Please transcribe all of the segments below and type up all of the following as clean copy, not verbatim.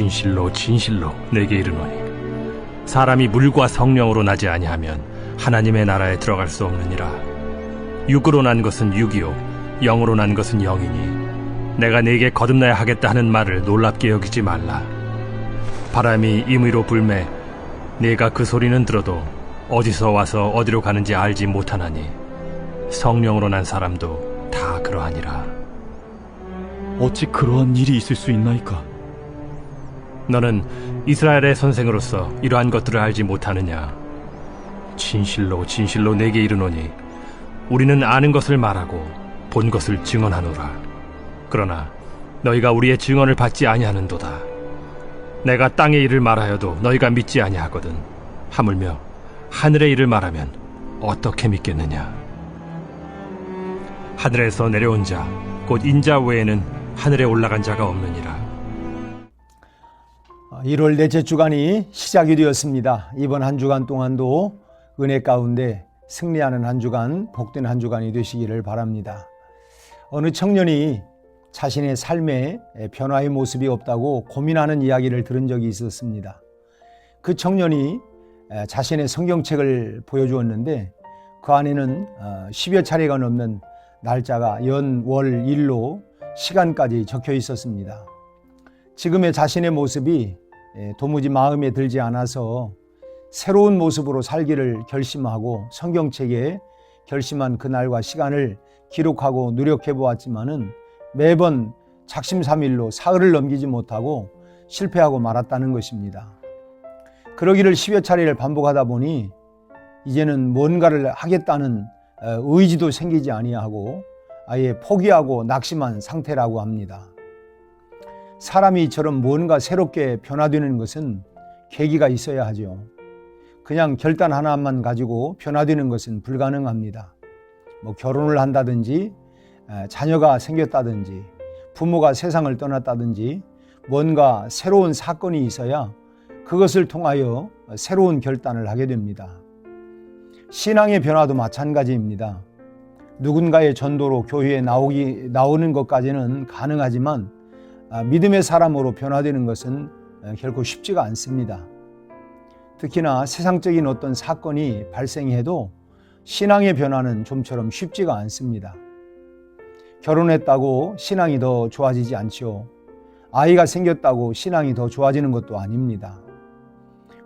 진실로 진실로 내게 이르노니 사람이 물과 성령으로 나지 아니하면 하나님의 나라에 들어갈 수 없느니라. 육으로 난 것은 육이요 영으로 난 것은 영이니 내가 네게 거듭나야 하겠다 하는 말을 놀랍게 여기지 말라. 바람이 임의로 불매 네가 그 소리는 들어도 어디서 와서 어디로 가는지 알지 못하나니 성령으로 난 사람도 다 그러하니라. 어찌 그러한 일이 있을 수 있나이까? 너는 이스라엘의 선생으로서 이러한 것들을 알지 못하느냐? 진실로 진실로 내게 이르노니 우리는 아는 것을 말하고 본 것을 증언하노라. 그러나 너희가 우리의 증언을 받지 아니하는도다. 내가 땅의 일을 말하여도 너희가 믿지 아니하거든. 하물며 하늘의 일을 말하면 어떻게 믿겠느냐? 하늘에서 내려온 자 곧 인자 외에는 하늘에 올라간 자가 없느니라. 1월 넷째 주간이 시작이 되었습니다. 이번 한 주간 동안도 은혜 가운데 승리하는 한 주간, 복된 한 주간이 되시기를 바랍니다. 어느 청년이 자신의 삶에 변화의 모습이 없다고 고민하는 이야기를 들은 적이 있었습니다. 그 청년이 자신의 성경책을 보여주었는데 그 안에는 10여 차례가 넘는 날짜가 연, 월, 일로 시간까지 적혀 있었습니다. 지금의 자신의 모습이 도무지 마음에 들지 않아서 새로운 모습으로 살기를 결심하고 성경책에 결심한 그날과 시간을 기록하고 노력해 보았지만은 매번 작심삼일로 사흘을 넘기지 못하고 실패하고 말았다는 것입니다. 그러기를 10여 차례를 반복하다 보니 이제는 뭔가를 하겠다는 의지도 생기지 아니하고 아예 포기하고 낙심한 상태라고 합니다. 사람이 이처럼 뭔가 새롭게 변화되는 것은 계기가 있어야 하죠. 그냥 결단 하나만 가지고 변화되는 것은 불가능합니다. 결혼을 한다든지 자녀가 생겼다든지 부모가 세상을 떠났다든지 뭔가 새로운 사건이 있어야 그것을 통하여 새로운 결단을 하게 됩니다. 신앙의 변화도 마찬가지입니다. 누군가의 전도로 교회에 나오는 것까지는 가능하지만 믿음의 사람으로 변화되는 것은 결코 쉽지가 않습니다. 특히나 세상적인 어떤 사건이 발생해도 신앙의 변화는 좀처럼 쉽지가 않습니다. 결혼했다고 신앙이 더 좋아지지 않죠. 아이가 생겼다고 신앙이 더 좋아지는 것도 아닙니다.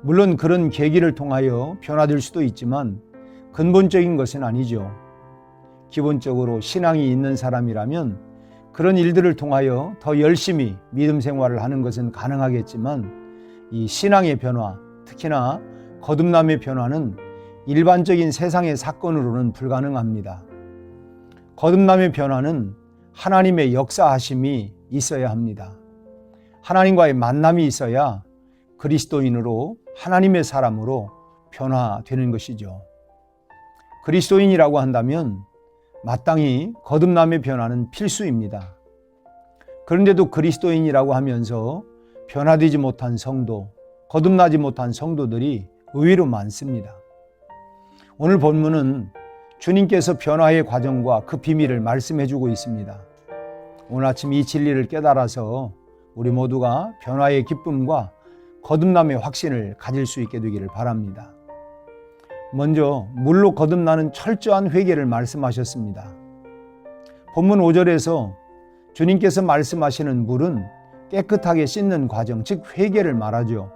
물론 그런 계기를 통하여 변화될 수도 있지만 근본적인 것은 아니죠. 기본적으로 신앙이 있는 사람이라면 그런 일들을 통하여 더 열심히 믿음 생활을 하는 것은 가능하겠지만 이 신앙의 변화, 특히나 거듭남의 변화는 일반적인 세상의 사건으로는 불가능합니다. 거듭남의 변화는 하나님의 역사하심이 있어야 합니다. 하나님과의 만남이 있어야 그리스도인으로 하나님의 사람으로 변화되는 것이죠. 그리스도인이라고 한다면 마땅히 거듭남의 변화는 필수입니다. 그런데도 그리스도인이라고 하면서 변화되지 못한 성도, 거듭나지 못한 성도들이 의외로 많습니다. 오늘 본문은 주님께서 변화의 과정과 그 비밀을 말씀해 주고 있습니다. 오늘 아침 이 진리를 깨달아서 우리 모두가 변화의 기쁨과 거듭남의 확신을 가질 수 있게 되기를 바랍니다. 먼저 물로 거듭나는 철저한 회개를 말씀하셨습니다. 본문 5절에서 주님께서 말씀하시는 물은 깨끗하게 씻는 과정, 즉 회개를 말하죠.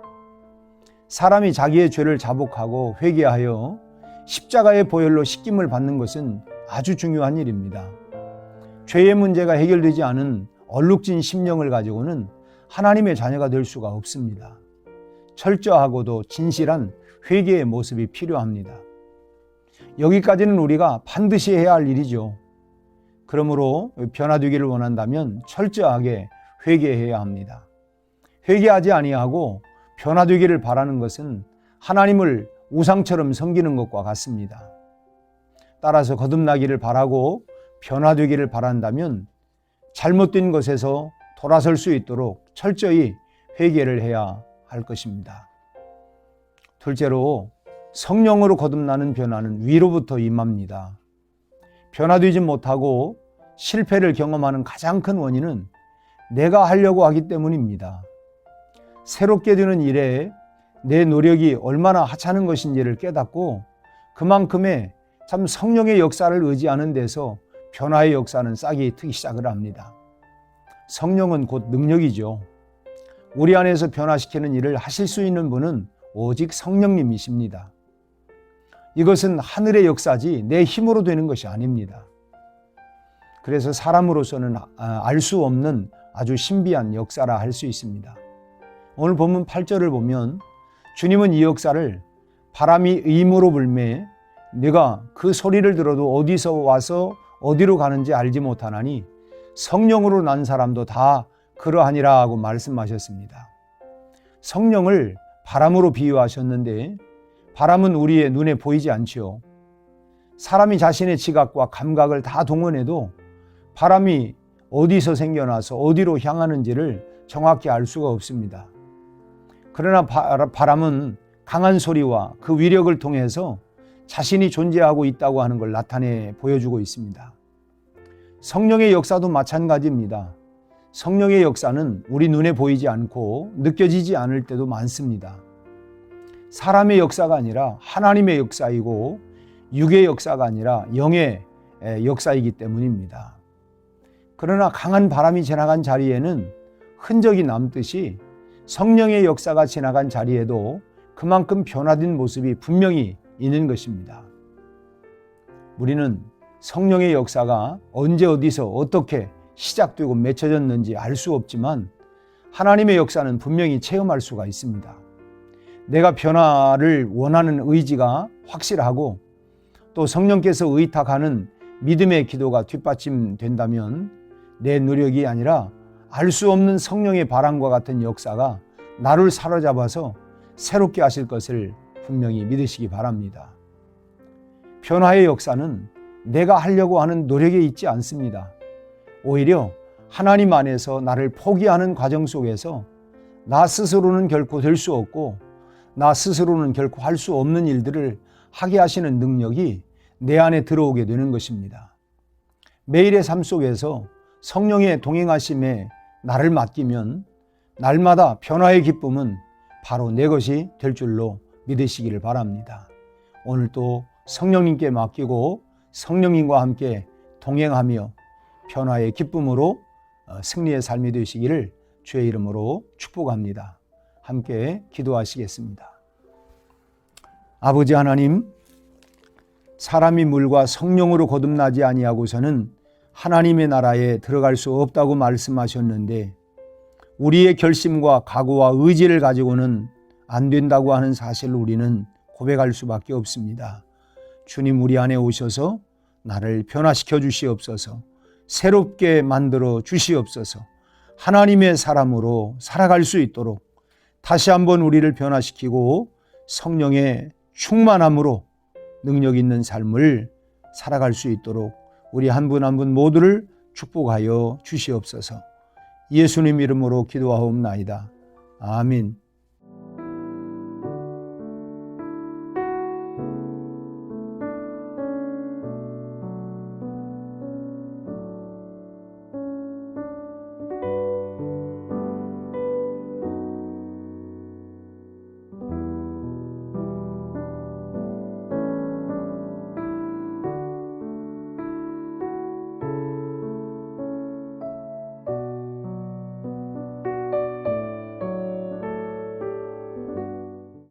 사람이 자기의 죄를 자복하고 회개하여 십자가의 보혈로 씻김을 받는 것은 아주 중요한 일입니다. 죄의 문제가 해결되지 않은 얼룩진 심령을 가지고는 하나님의 자녀가 될 수가 없습니다. 철저하고도 진실한 회개의 모습이 필요합니다. 여기까지는 우리가 반드시 해야 할 일이죠. 그러므로 변화되기를 원한다면 철저하게 회개해야 합니다. 회개하지 아니하고 변화되기를 바라는 것은 하나님을 우상처럼 섬기는 것과 같습니다. 따라서 거듭나기를 바라고 변화되기를 바란다면 잘못된 것에서 돌아설 수 있도록 철저히 회개를 해야 할 것입니다. 둘째로 성령으로 거듭나는 변화는 위로부터 임합니다. 변화되지 못하고 실패를 경험하는 가장 큰 원인은 내가 하려고 하기 때문입니다. 새롭게 되는 일에 내 노력이 얼마나 하찮은 것인지를 깨닫고 그만큼의 참 성령의 역사를 의지하는 데서 변화의 역사는 싹이 트기 시작을 합니다. 성령은 곧 능력이죠. 우리 안에서 변화시키는 일을 하실 수 있는 분은 오직 성령님이십니다. 이것은 하늘의 역사지 내 힘으로 되는 것이 아닙니다. 그래서 사람으로서는 알 수 없는 아주 신비한 역사라 할 수 있습니다. 오늘 본문 8절을 보면 주님은 이 역사를 바람이 의무로 불매 내가 그 소리를 들어도 어디서 와서 어디로 가는지 알지 못하나니 성령으로 난 사람도 다 그러하니라 하고 말씀하셨습니다. 성령을 바람으로 비유하셨는데 바람은 우리의 눈에 보이지 않지요. 사람이 자신의 지각과 감각을 다 동원해도 바람이 어디서 생겨나서 어디로 향하는지를 정확히 알 수가 없습니다. 그러나 바람은 강한 소리와 그 위력을 통해서 자신이 존재하고 있다고 하는 걸 나타내 보여주고 있습니다. 성령의 역사도 마찬가지입니다. 성령의 역사는 우리 눈에 보이지 않고 느껴지지 않을 때도 많습니다. 사람의 역사가 아니라 하나님의 역사이고 육의 역사가 아니라 영의 역사이기 때문입니다. 그러나 강한 바람이 지나간 자리에는 흔적이 남듯이 성령의 역사가 지나간 자리에도 그만큼 변화된 모습이 분명히 있는 것입니다. 우리는 성령의 역사가 언제 어디서 어떻게 시작되고 맺혀졌는지 알 수 없지만 하나님의 역사는 분명히 체험할 수가 있습니다. 내가 변화를 원하는 의지가 확실하고 또 성령께서 의탁하는 믿음의 기도가 뒷받침된다면 내 노력이 아니라 알 수 없는 성령의 바람과 같은 역사가 나를 사로잡아서 새롭게 하실 것을 분명히 믿으시기 바랍니다. 변화의 역사는 내가 하려고 하는 노력에 있지 않습니다. 오히려 하나님 안에서 나를 포기하는 과정 속에서 나 스스로는 결코 될 수 없고 나 스스로는 결코 할 수 없는 일들을 하게 하시는 능력이 내 안에 들어오게 되는 것입니다. 매일의 삶 속에서 성령의 동행하심에 나를 맡기면 날마다 변화의 기쁨은 바로 내 것이 될 줄로 믿으시기를 바랍니다. 오늘도 성령님께 맡기고 성령님과 함께 동행하며 변화의 기쁨으로 승리의 삶이 되시기를 주의 이름으로 축복합니다. 함께 기도하시겠습니다. 아버지 하나님, 사람이 물과 성령으로 거듭나지 아니하고서는 하나님의 나라에 들어갈 수 없다고 말씀하셨는데 우리의 결심과 각오와 의지를 가지고는 안 된다고 하는 사실을 우리는 고백할 수밖에 없습니다. 주님, 우리 안에 오셔서 나를 변화시켜 주시옵소서, 새롭게 만들어 주시옵소서, 하나님의 사람으로 살아갈 수 있도록 다시 한번 우리를 변화시키고 성령의 충만함으로 능력 있는 삶을 살아갈 수 있도록 우리 한 분 한 분 모두를 축복하여 주시옵소서. 예수님 이름으로 기도하옵나이다. 아멘.